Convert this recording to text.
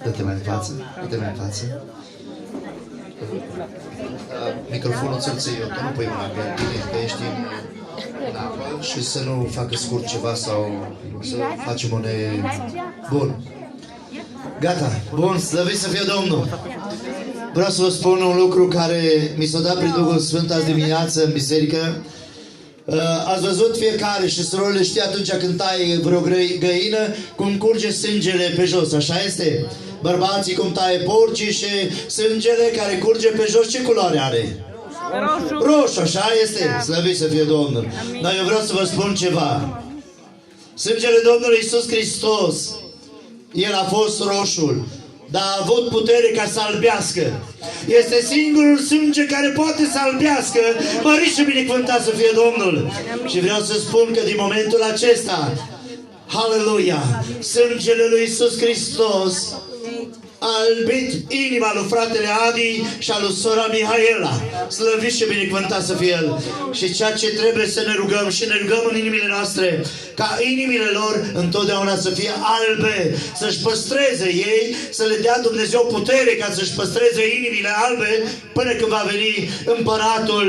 Dă-te mai în față, dă-te mai în față. Microfonul ți-l ții eu, tu nu pui mâna pe tine, că ești în apă și să nu facă scurt ceva sau să facem un... Bun. Gata, bun, slăvit să fie Domnul. Vreau să vă spun un lucru care mi s-a dat prin Duhul Sfânt azi dimineață în biserică. Ați văzut fiecare și surorile știe atunci când taie vreo găină cum curge sângele pe jos, așa este? Bărbații cum taie porcii și sângele care curge pe jos, ce culoare are? Roșu. Roșu, așa este? Slăvit să fie Domnul. Dar eu vreau să vă spun ceva. Sângele Domnului Iisus Hristos, El a fost roșul, dar a avut putere ca să albească. Este singurul sânge care poate să albească. Mărit și binecuvântat să fie Domnul. Și vreau să spun că din momentul acesta, Haleluia, sângele lui Iisus Hristos a albit inima lui fratele Adi și a lui sora Mihaela. Slăvit și binecuvântat să fie El. Și ceea ce trebuie să ne rugăm și ne rugăm în inimile noastre, ca inimile lor întotdeauna să fie albe, să-și păstreze ei, să le dea Dumnezeu putere ca să-și păstreze inimile albe până când va veni Împăratul